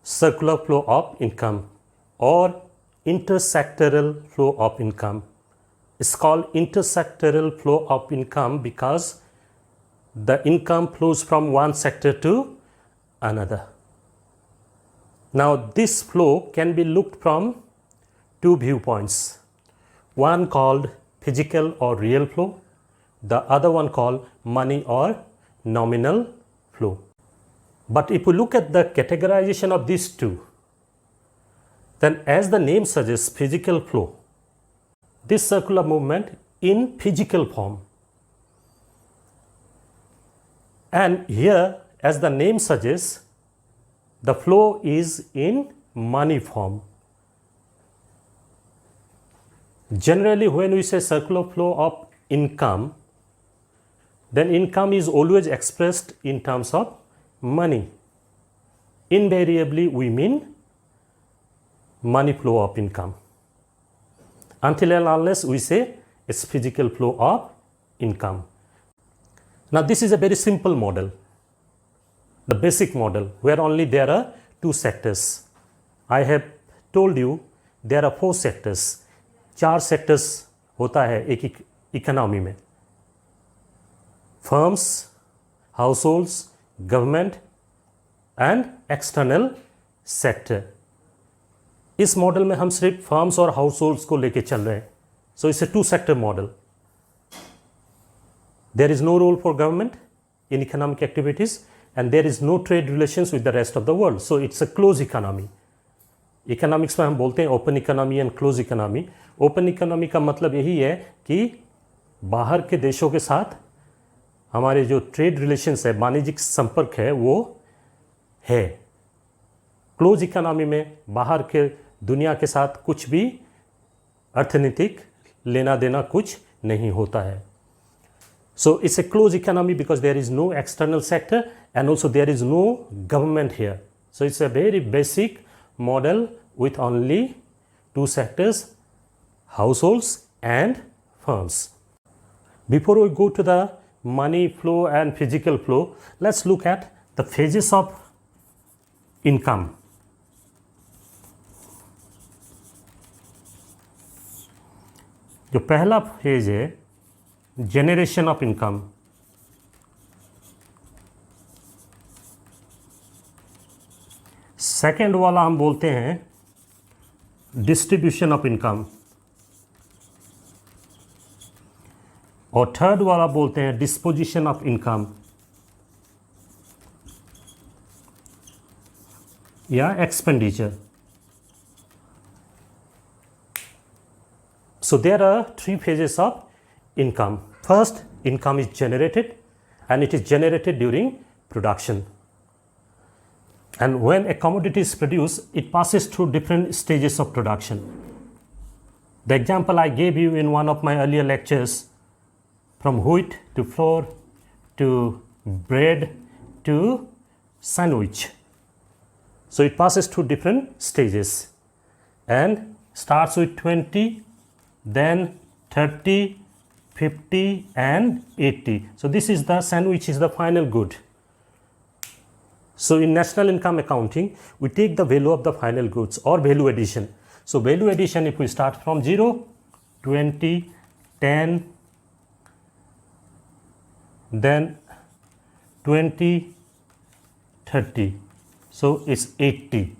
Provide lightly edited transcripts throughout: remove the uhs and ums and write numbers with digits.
circular flow of income or intersectoral flow of income. It's called intersectoral flow of income because the income flows from one sector to another. Now this flow can be looked from two viewpoints, one called physical or real flow, the other one called money or nominal flow. But if we look at the categorization of these two, then as the name suggests, physical flow, this circular movement in physical form. And here, as the name suggests, the flow is in money form. Generally, when we say circular flow of income, then income is always expressed in terms of money. Invariably, we mean money flow of income. Until and unless we say it's physical flow of income. Now, this is a very simple model, the basic model, where only there are two sectors. I have told you there are four sectors. 4 sectors होता है एक economy में, firms, households, government and external sector. इस model में हम सिर्फ firms और households को लेके चल रहे हैं. So it's a 2 sector model. There is no role for government in economic activities and there is no trade relations with the rest of the world. So it's a closed economy. Economics में हम बोलते हैं open economy and close economy. Open economy का मतलब यही है कि बाहर के देशों के साथ हमारे जो ट्रेड रिलेशंस है, वाणिज्यिक संपर्क है, वो है. क्लोज इकोनॉमी में बाहर के दुनिया के साथ कुछ भी अर्थनीतिक लेना देना कुछ नहीं होता है. So it's a closed economy because there is no external sector and also there is no government here. So it's a very basic model with only 2 sectors, households and firms. Before we go to the money flow and physical flow, let's look at the phases of income. जो पहला phase है generation of income. Second वाला हम बोलते हैं distribution of income और third वाला बोलते हैं डिस्पोजिशन ऑफ इनकम या expenditure. So there are 3 phases of income. First, income is generated and it is generated during production. And when a commodity is produced, it passes through different stages of production. The example I gave you in one of my earlier lectures, from wheat to flour to bread to sandwich. So it passes through different stages and starts with 20, then 30, 50 and 80. So this is the sandwich is the final good. So in national income accounting, we take the value of the final goods or value addition. So value addition, if we start from 0, 20, 10, then 20, 30. So it's 80.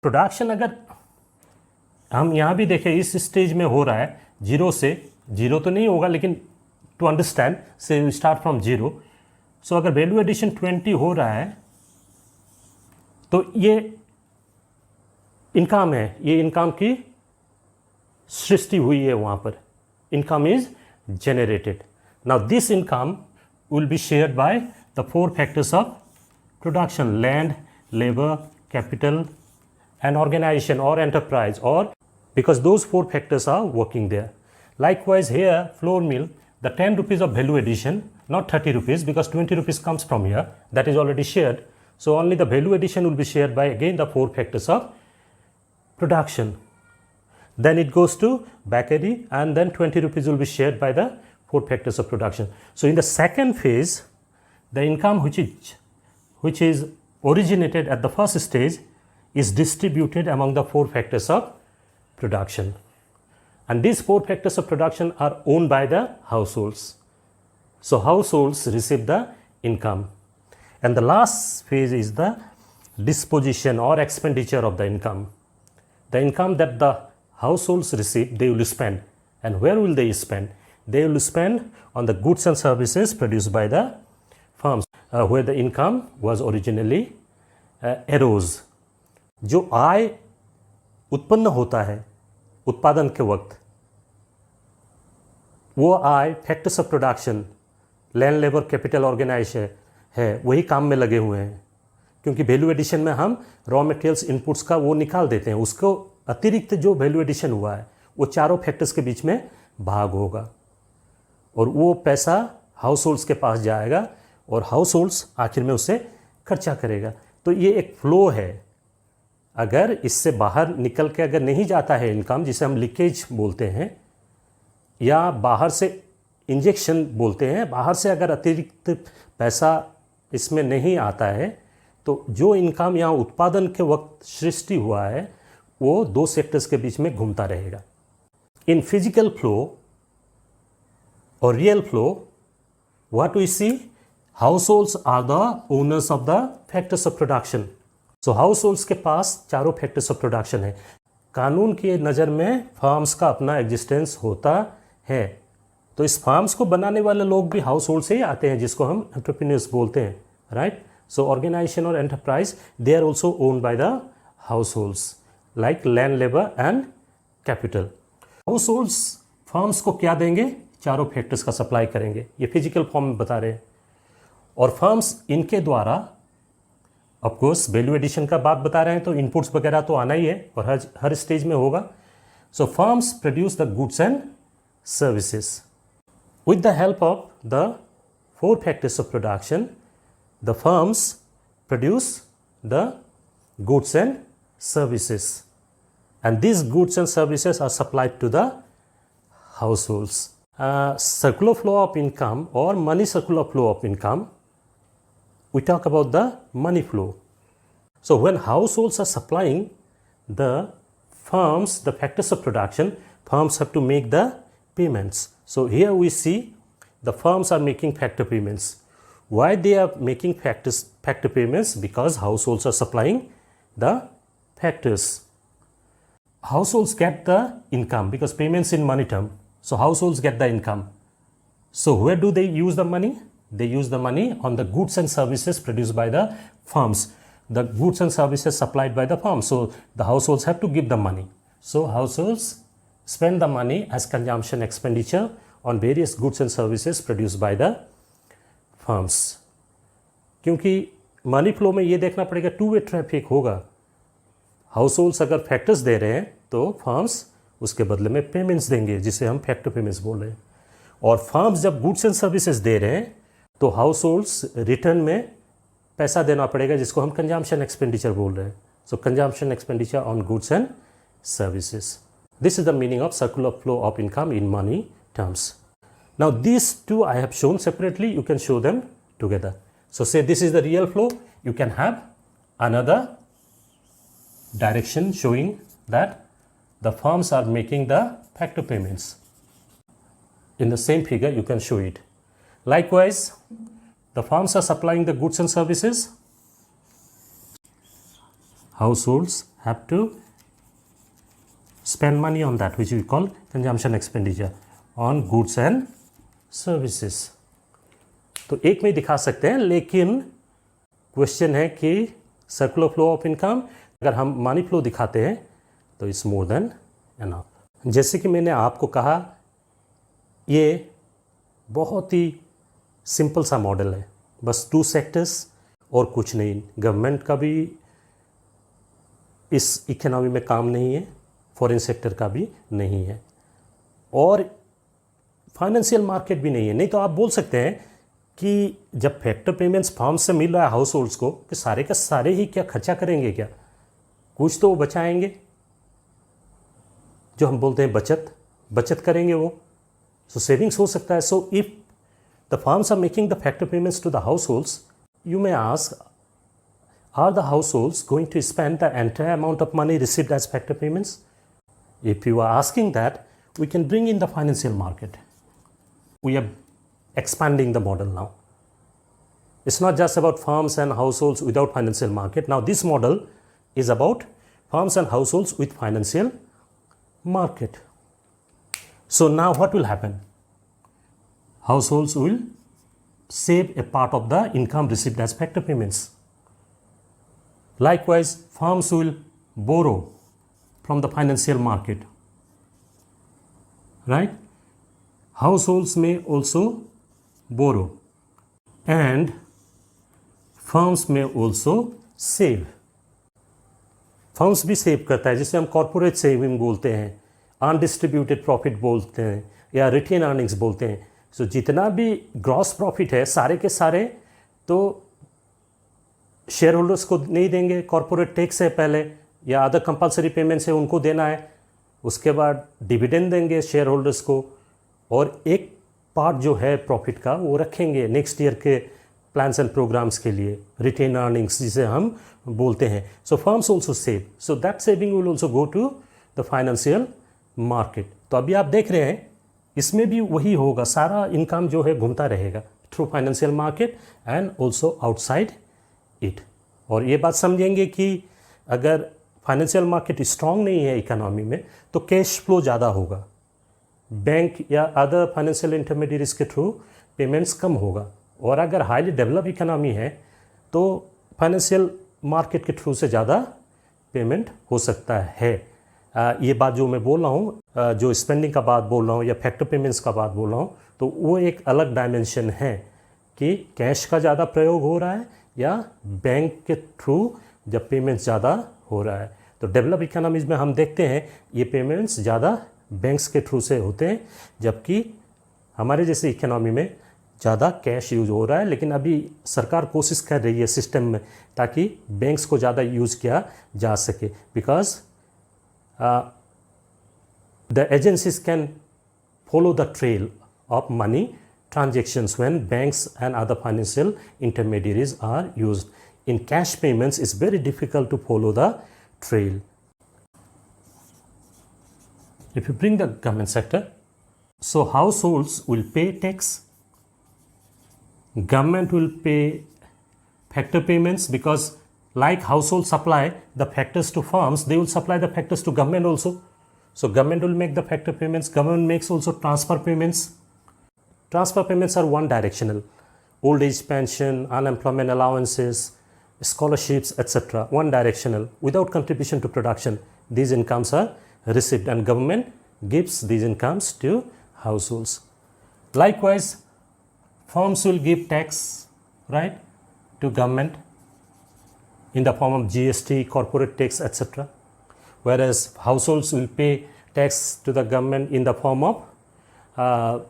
Production अगर हम यहाँ भी देखें इस stage में हो रहा है, 0 से 0 तो नहीं होगा लेकिन टू अंडरस्टैंड से वी स्टार्ट फ्रॉम 0. सो अगर वैल्यू एडिशन 20 हो रहा है तो ये इनकम है, ये इनकम की सृष्टि हुई है वहाँ पर. Income is generated. Now this income will be shared by the 4 factors of production: land, labour, capital and organization or enterprise, or because those 4 factors are working there. Likewise here, flour mill, the 10 rupees of value addition, not 30 rupees because 20 rupees comes from here, that is already shared. So only the value addition will be shared by again the 4 factors of production. Then it goes to bakery and then 20 rupees will be shared by the 4 factors of production. So in the second phase, the income which is originated at the first stage is distributed among the four factors of production. And these four factors of production are owned by the households. So households receive the income. And the last phase is the disposition or expenditure of the income. The income that the households receive, they will spend. And where will they spend? They will spend on the goods and services produced by the firms, where the income was originally arose. जो आय उत्पन्न होता है उत्पादन के वक्त, वो आय factors of production, land labour capital organisation है, वही काम में लगे हुए हैं. क्योंकि वैल्यू एडिशन में हम रॉ मटेरियल्स इनपुट्स का वो निकाल देते हैं, उसको अतिरिक्त जो वैल्यू एडिशन हुआ है वो चारों फैक्टर्स के बीच में भाग होगा और वो पैसा हाउस होल्ड्स के पास जाएगा और हाउस होल्ड्स आखिर में उसे खर्चा करेगा. तो ये एक फ्लो है. अगर इससे बाहर निकल के अगर नहीं जाता है इनकम, जिसे हम लीकेज बोलते हैं या बाहर से इंजेक्शन बोलते हैं, बाहर से अगर अतिरिक्त पैसा इसमें नहीं आता है तो जो इनकम यहाँ उत्पादन के वक्त सृष्टि हुआ है वो दो सेक्टर्स के बीच में घूमता रहेगा. इन फिजिकल फ्लो और real flow, what we see, households are the owners of the factors of production. So households के पास चारों फैक्टर्स ऑफ प्रोडक्शन है. कानून की नज़र में फार्म्स का अपना एग्जिस्टेंस होता है. तो इस फार्म्स को बनाने वाले लोग भी हाउस होल्ड से ही आते हैं, जिसको हम एंटरप्रेन्योर्स बोलते हैं, राइट. सो ऑर्गेनाइजेशन और enterprise, they are also owned by the households, like land labour and capital. Households firms को क्या देंगे? चारों फैक्टर्स का सप्लाई करेंगे. ये फिजिकल फॉर्म में बता रहे हैं. और फर्म्स इनके द्वारा, ऑफकोर्स वैल्यू एडिशन का बात बता रहे हैं तो इनपुट्स वगैरह तो आना ही है और हर स्टेज में होगा. So firms produce the goods and services. With the help of the four factors of production, the firms produce the goods and services, and these goods and services are supplied to the households. Circular flow of income or money circular flow of income, we talk about the money flow. So when households are supplying the firms, the factors of production, firms have to make the payments. So here we see the firms are making factor payments. Why they are making factor payments? Because households are supplying the factors. Households get the income because payments in money term. So households get the income. So where do they use the money? They use the money on the goods and services produced by the firms. The goods and services supplied by the firms. So the households have to give the money. So households spend the money as consumption expenditure on various goods and services produced by the firms. क्योंकि money flow में ये देखना पड़ेगा, two way traffic होगा. Households अगर factors दे रहे हैं तो फर्म्स उसके बदले में पेमेंट्स देंगे, जिसे हम फैक्टर पेमेंट्स बोल रहे हैं. और फर्म्स जब गुड्स एंड सर्विसेज दे रहे हैं तो हाउसहोल्ड्स रिटर्न में पैसा देना पड़ेगा, जिसको हम कंजम्पशन एक्सपेंडिचर बोल रहे हैं. So consumption expenditure on goods and services. This is the meaning of circular flow of income in money terms. Now these two I have shown separately, you can show them together. So say this is the real flow, you can have another direction showing that the firms are making the factor payments. In the same figure you can show it. Likewise, the firms are supplying the goods and services. Households have to spend money on that, which we call consumption expenditure on goods and services. तो एक में दिखा सकते हैं, लेकिन question है कि circular flow of income अगर हम मनी फ्लो दिखाते हैं तो इट्स मोर देन एनफ. जैसे कि मैंने आपको कहा, ये बहुत ही सिंपल सा मॉडल है, बस टू सेक्टर्स और कुछ नहीं. गवर्नमेंट का भी इस इकोनॉमी में काम नहीं है, फॉरेन सेक्टर का भी नहीं है, और फाइनेंशियल मार्केट भी नहीं है. नहीं तो आप बोल सकते हैं कि जब फैक्टर पेमेंट्स फर्म से मिल रहा है हाउस होल्ड्स को, कि सारे का सारे ही क्या खर्चा करेंगे, क्या कुछ तो वो बचाएंगे, जो हम बोलते हैं बचत करेंगे वो. सो सेविंग्स हो सकता है. So if the firms are making the factor payments to the households, you may ask, are the households going to spend the entire amount of money received as factor payments? If you are asking that, we can bring in the financial market. We are expanding the model now. It's not just about firms and households without financial market. Now this model is about firms and households with financial market. So now what will happen? Households will save a part of the income received as factor payments. Likewise, firms will borrow from the financial market, right? Households may also borrow and firms may also save. Firms भी save करता है, जिसे हम corporate saving बोलते हैं, undistributed profit बोलते हैं या रिटेन अर्निंग्स बोलते हैं. सो जितना भी ग्रॉस प्रॉफिट है सारे के सारे तो शेयर होल्डर्स को नहीं देंगे. कॉर्पोरेट टैक्स है पहले या अदर कंपलसरी पेमेंट्स है उनको देना है, उसके बाद डिविडेंड देंगे शेयर होल्डर्स को और एक पार्ट जो है प्रॉफिट का वो रखेंगे नेक्स्ट ईयर के प्लान्स एंड प्रोग्राम्स के लिए, रिटेन अर्निंग्स जिसे हम बोलते हैं. So firms also save, so that saving will also go to the financial market. तो अभी आप देख रहे हैं इसमें भी वही होगा, सारा इनकम जो है घूमता रहेगा through financial market and also outside it. और ये बात समझेंगे कि अगर फाइनेंशियल मार्केट स्ट्रांग नहीं है इकोनॉमी में तो कैश फ्लो ज़्यादा होगा, बैंक या अदर फाइनेंशियल इंटरमीडिएट्स के थ्रू पेमेंट्स कम होगा. और अगर हाईली डेवलप इकोनॉमी है तो फाइनेंशियल मार्केट के थ्रू से ज़्यादा पेमेंट हो सकता है. ये बात जो मैं बोल रहा हूँ, जो स्पेंडिंग का बात बोल रहा हूँ या फैक्टर पेमेंट्स का बात बोल रहा हूँ, तो वो एक अलग डायमेंशन है कि कैश का ज़्यादा प्रयोग हो रहा है या बैंक के थ्रू जब पेमेंट्स ज़्यादा हो रहा है. तो डेवलप इकोनॉमीज़ में हम देखते हैं ये पेमेंट्स ज़्यादा बैंक्स के थ्रू से होते हैं, जबकि हमारे जैसे इकोनॉमी में ज़्यादा कैश यूज हो रहा है. लेकिन अभी सरकार कोशिश कर रही है सिस्टम में ताकि बैंक्स को ज़्यादा यूज़ किया जा सके, because the agencies can follow the trail of money transactions when banks and other financial intermediaries are used. In cash payments, it's very difficult to follow the trail. If you bring the government sector, so households will pay tax, government will pay factor payments, because like households supply the factors to firms, they will supply the factors to government also. So government will make the factor payments, government makes also transfer payments. Transfer payments are one directional, old age pension, unemployment allowances, scholarships, etc. One directional, without contribution to production. These incomes are received and government gives these incomes to households. Likewise, firms will give tax, right, to government in the form of GST, corporate tax, etc. Whereas households will pay tax to the government in the form of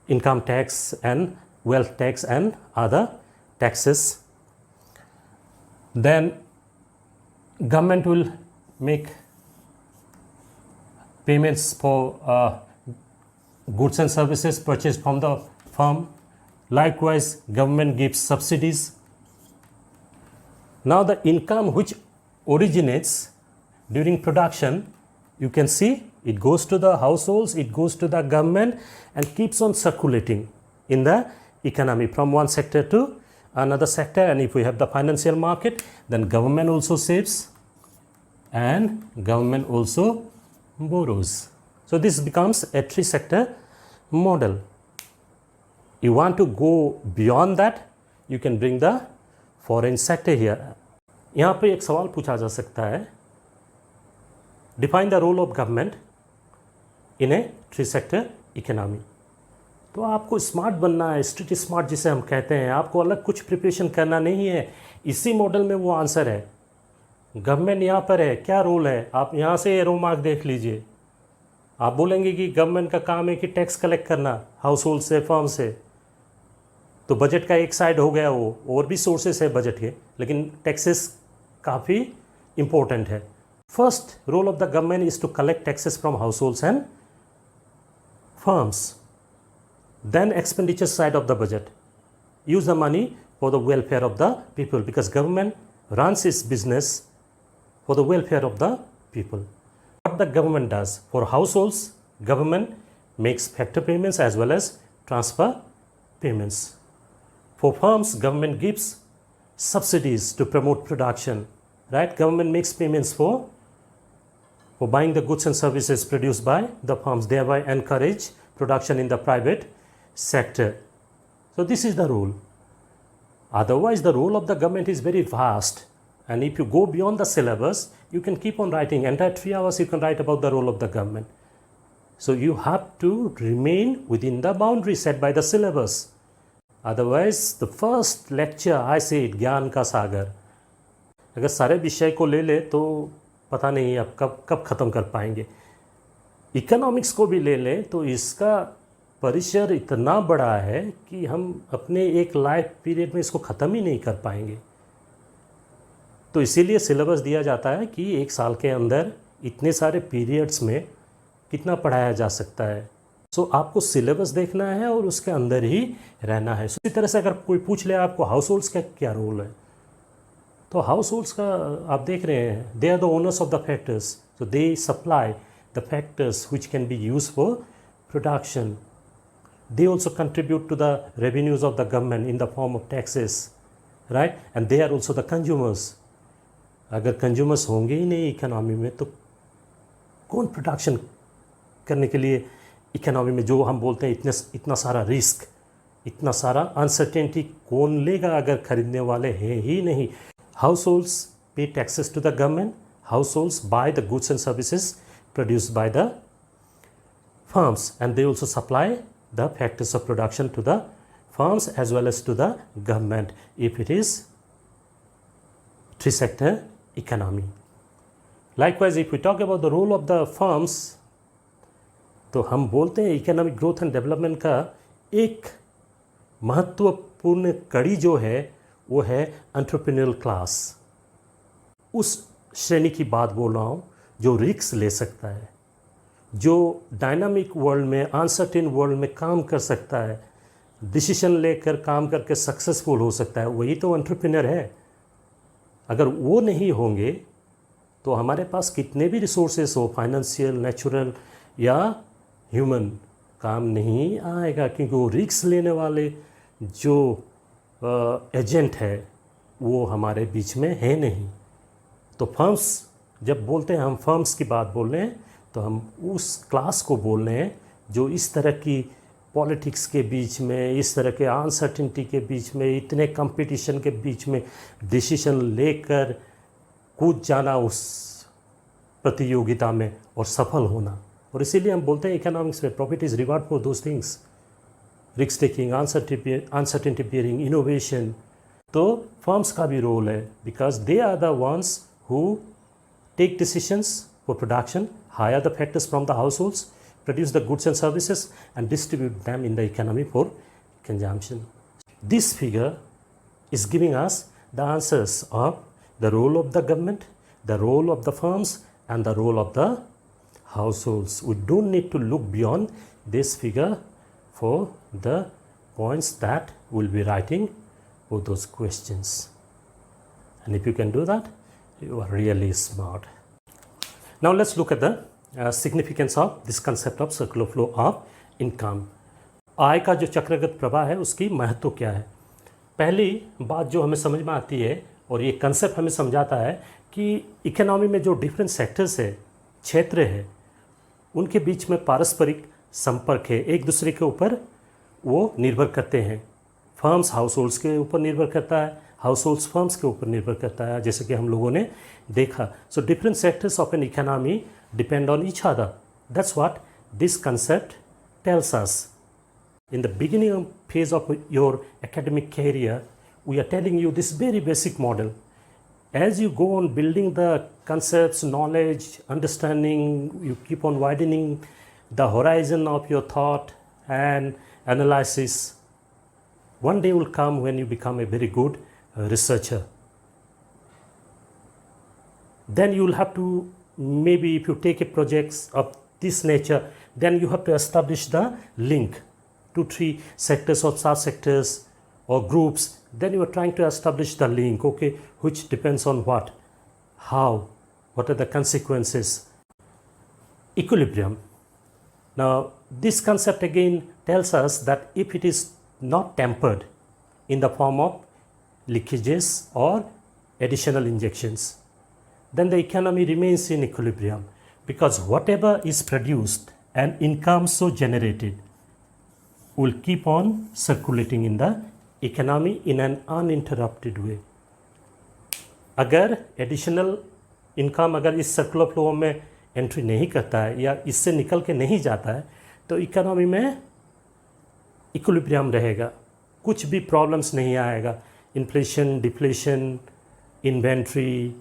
income tax and wealth tax and other taxes. Then government will make payments for goods and services purchased from the firm. Likewise, government gives subsidies. Now the income which originates during production, you can see it goes to the households, it goes to the government and keeps on circulating in the economy from one sector to another sector. And if we have the financial market, then government also saves and government also borrows. So this becomes a three sector model. You want to go beyond that, you can bring the foreign sector here. यहाँ पे एक सवाल पूछा जा सकता है, define the role of government in a three sector economy. तो आपको स्मार्ट बनना है, स्ट्रीट स्मार्ट जिसे हम कहते हैं, आपको अलग कुछ प्रिपरेशन करना नहीं है. इसी मॉडल में वो आंसर है. गवर्नमेंट यहाँ पर है, क्या रोल है, आप यहाँ से एरो मार्क देख लीजिए. आप बोलेंगे कि गवर्नमेंट का काम है कि टैक्स कलेक्ट करना हाउस होल्ड से, फर्म से, तो बजट का एक साइड हो गया वो, और भी सोर्सेस है बजट के, लेकिन टैक्सेस काफ़ी इम्पोर्टेंट है. First role of the government is to collect taxes from households and firms. Then expenditure side of the budget, use the money for the welfare of the people, because government runs its business for the welfare of the people. What the government does for households, government makes factor payments as well as transfer payments. For firms, government gives subsidies to promote production, right? Government makes payments for buying the goods and services produced by the firms, thereby encourage production in the private sector. So this is the rule. Otherwise, the role of the government is very vast. And if you go beyond the syllabus, you can keep on writing. Entire 3 hours you can write about the role of the government. So you have to remain within the boundary set by the syllabus. Otherwise, the first lecture, I say it, ज्ञान का सागर. अगर सारे विषय को ले ले तो पता नहीं अब कब ख़त्म कर पाएंगे. इकोनॉमिक्स को भी ले लें तो इसका परिसर इतना बड़ा है कि हम अपने एक लाइफ पीरियड में इसको ख़त्म ही नहीं कर पाएंगे. तो इसीलिए सिलेबस दिया जाता है कि 1 साल के अंदर इतने सारे पीरियड्स में कितना पढ़ाया जा सकता है. सो आपको सिलेबस देखना है और उसके अंदर ही रहना है. इसी तरह से अगर कोई पूछ ले आपको हाउस होल्ड्स का क्या रोल है, तो हाउस होल्ड्स का आप देख रहे हैं, they are the owners of the factors. So they supply the factors which can be use for production. They also contribute to the revenues of the government in the form of taxes, right? And they are also the consumers. अगर consumers होंगे ही नहीं economy में तो कौन production करने के लिए economy में, जो हम बोलते हैं इतना सारा रिस्क, इतना सारा अनसर्टेनिटी कौन लेगा अगर खरीदने वाले हैं ही नहीं. Households pay taxes to the government. Households buy the goods and services produced by the firms, and they also supply the factors of production to the firms as well as to the government if it is 3-sector economy. Likewise, if we talk about the role of the firms, तो हम बोलते हैं economic growth and development का एक महत्वपूर्ण कड़ी जो है वो है एंटरप्रेन्योरल क्लास. उस श्रेणी की बात बोल रहा हूँ जो रिस्क ले सकता है, जो डायनामिक वर्ल्ड में, अनसर्टेन वर्ल्ड में काम कर सकता है, डिसीजन लेकर काम करके सक्सेसफुल हो सकता है. वही तो एंटरप्रेन्योर है. अगर वो नहीं होंगे तो हमारे पास कितने भी रिसोर्सेस हो, फाइनेंशियल, नेचुरल या ह्यूमन, काम नहीं आएगा, क्योंकि वो रिस्क लेने वाले जो एजेंट है वो हमारे बीच में है नहीं. तो फर्म्स, जब बोलते हैं हम फर्म्स की बात बोल रहे हैं तो हम उस क्लास को बोल रहे हैं जो इस तरह की पॉलिटिक्स के बीच में, इस तरह के अनसर्टेनिटी के बीच में, इतने कंपटीशन के बीच में डिसीजन लेकर कूद जाना उस प्रतियोगिता में और सफल होना. और इसीलिए हम बोलते हैं इकोनॉमिक्स में profit is reward for those things, risk taking, uncertainty bearing, innovation. तो फर्म्स का भी रोल है because they are the ones who take decisions for production, hire the factors from the households, produce the goods and services and distribute them in the economy for consumption. This figure is giving us the answers of the role of the government, the role of the firms and the role of the households. We don't need to look beyond this figure for the points that we'll be writing for those questions. And if you can do that, you are really smart. Now let's look at the significance of this concept of circular flow of income. आय का जो चक्रगत प्रवाह है उसकी महत्व क्या है. पहली बात जो हमें समझ में आती है और ये कंसेप्ट हमें समझाता है कि इकोनॉमी में जो डिफरेंट सेक्टर्स है, क्षेत्र है, उनके बीच में पारस्परिक संपर्क है, एक दूसरे के ऊपर वो निर्भर करते हैं. फर्म्स हाउस होल्ड्स के ऊपर निर्भर करता है, हाउस होल्ड्स फर्म्स के ऊपर निर्भर करता है, जैसे कि हम लोगों ने देखा. So different sectors of an economy depend on each other. That's what this concept tells us. In the beginning phase of your academic career, we are telling you this very basic model. As you go on building the concepts, knowledge, understanding, you keep on widening the horizon of your thought and analysis. One day will come when you become a very good researcher. Then you will have to, maybe if you take a project of this nature, then you have to establish the link. 2-3 sectors or sub-sectors or groups, then you are trying to establish the link, okay, which depends on what, how, what are the consequences. Equilibrium. Now, this concept again tells us that if it is not tempered in the form of leakages or additional injections, then the economy remains in equilibrium, because whatever is produced and income so generated will keep on circulating in the economy in an uninterrupted way. अगर additional income अगर इस circular flow में entry नहीं करता है या इससे निकल के नहीं जाता है, तो इकोनॉमी में इक्विलिब्रियम रहेगा, कुछ भी प्रॉब्लम्स नहीं आएगा. इन्फ्लेशन, डिफ्लेशन, इन्वेंट्री,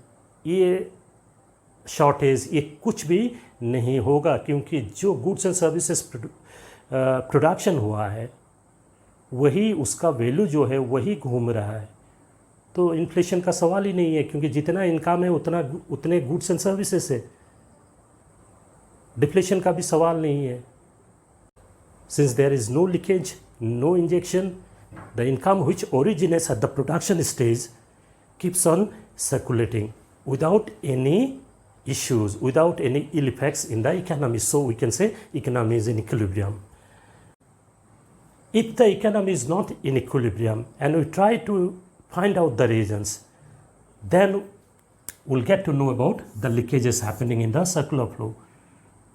ये शॉर्टेज, ये कुछ भी नहीं होगा, क्योंकि जो गुड्स एंड सर्विसेज प्रोडक्शन हुआ है वही उसका वैल्यू जो है वही घूम रहा है. तो इन्फ्लेशन का सवाल ही नहीं है, क्योंकि जितना इनकम है उतने गुड्स एंड सर्विसेज है. डिफ्लेशन का भी सवाल नहीं है. Since there is no leakage, no injection, the income which originates at the production stage keeps on circulating without any issues, without any ill effects in the economy. So we can say economy is in equilibrium. If the economy is not in equilibrium and we try to find out the reasons, then we'll get to know about the leakages happening in the circular flow,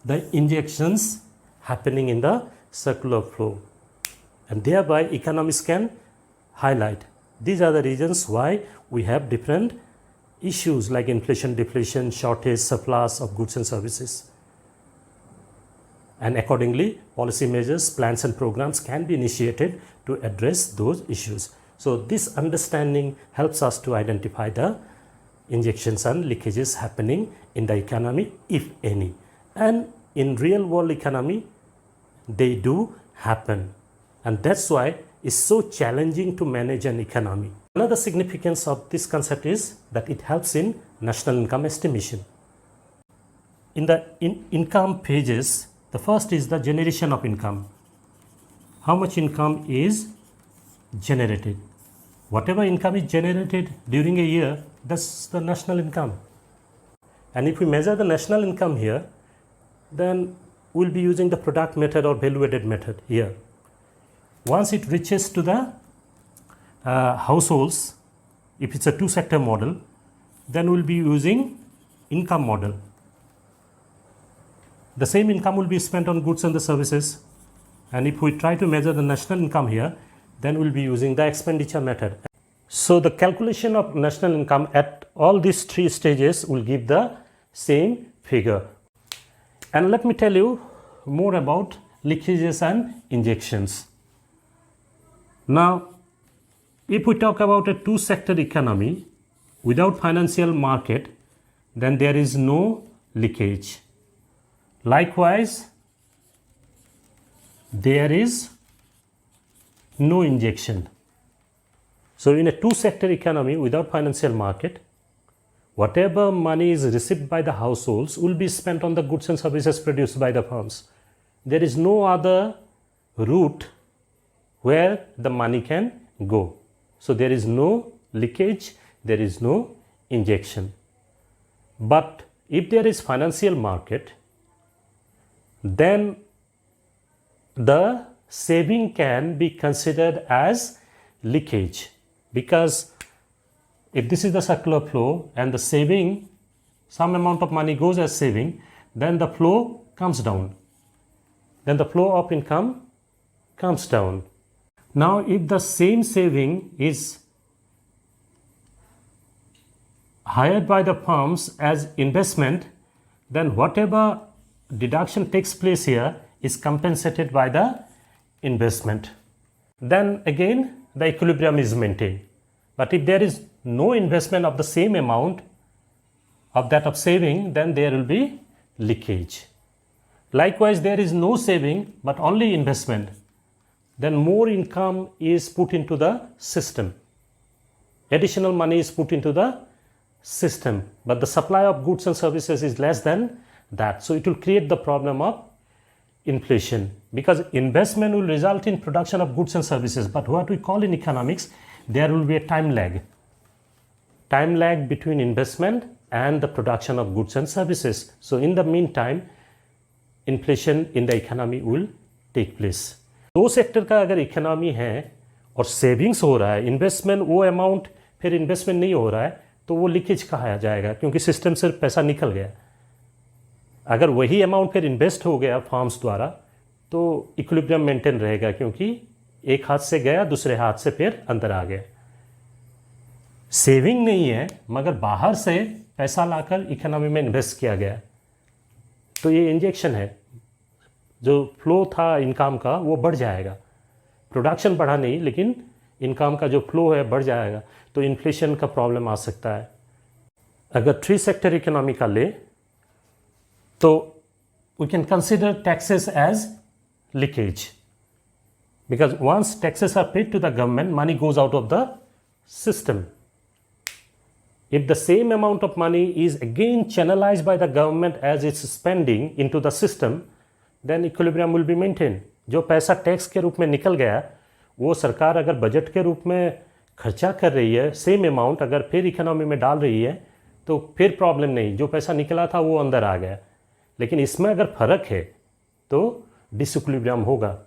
the injections happening in the circular flow, and thereby economists can highlight these are the reasons why we have different issues like inflation, deflation, shortage, surplus of goods and services. And accordingly, policy measures, plans and programs can be initiated to address those issues. So this understanding helps us to identify the injections and leakages happening in the economy, if any. And in real world economy, they do happen. And that's why it's so challenging to manage an economy. Another significance of this concept is that it helps in national income estimation. In the income pages, the first is the generation of income. How much income is generated? Whatever income is generated during a year, that's the national income. And if we measure the national income here, then we'll be using the product method or value-added method here. Once it reaches to the households, if it's a two-sector model, then we'll be using income model. The same income will be spent on goods and the services. And if we try to measure the national income here, then we'll be using the expenditure method. So the calculation of national income at all these three stages will give the same figure. And let me tell you more about leakages and injections. Now, if we talk about a two-sector economy without financial market, then there is no leakage. Likewise, there is no injection. So in a two-sector economy without financial market, whatever money is received by the households will be spent on the goods and services produced by the firms. There is no other route where the money can go. So there is no leakage, there is no injection. But if there is financial market, then the saving can be considered as leakage, because if this is the circular flow and the saving, some amount of money goes as saving, then the flow comes down. Then the flow of income comes down. Now, if the same saving is hired by the firms as investment, then whatever deduction takes place here is compensated by the investment. Then again, the equilibrium is maintained. But if there is no investment of the same amount of that of saving, then there will be leakage. Likewise, there is no saving but only investment, then more income is put into the system. Additional money is put into the system, but the supply of goods and services is less than that. So it will create the problem of inflation, because investment will result in production of goods and services, but what we call in economics, there will be a time lag between investment and the production of goods and services. So in the meantime, inflation in the economy will take place. दो sector का अगर economy है और savings हो रहा है, investment वो amount फिर इन्वेस्टमेंट नहीं हो रहा है, तो वो लीकेज कहा जाएगा, क्योंकि सिस्टम से पैसा निकल गया। अगर वही अमाउंट फिर इन्वेस्ट हो गया फर्म्स द्वारा, तो इक्विलिब्रियम मेंटेन रहेगा, क्योंकि एक हाथ से गया दूसरे हाथ से फिर अंदर आ गया। सेविंग नहीं है मगर बाहर से पैसा लाकर इकोनॉमी में इन्वेस्ट किया गया, तो ये इंजेक्शन है। जो फ्लो था इनकम का वो बढ़ जाएगा, प्रोडक्शन बढ़ा नहीं लेकिन इनकम का जो फ्लो है बढ़ जाएगा, तो इन्फ्लेशन का प्रॉब्लम आ सकता है। अगर 3 सेक्टर इकोनॉमी का ले तो we can consider taxes as leakage, because once taxes are paid to the government, money goes out of the system. If the same amount of money is again channelized by the government as it's spending into the system, then equilibrium will be maintained. जो पैसा tax के रूप में निकल गया, वो सरकार अगर बजट के रूप में खर्चा कर रही है, सेम अमाउंट अगर फिर इकोनॉमी में डाल रही है, तो फिर प्रॉब्लम नहीं, जो पैसा निकला था वो अंदर आ गया। लेकिन इसमें अगर फर्क है तो डिसइक्विलिब्रियम होगा।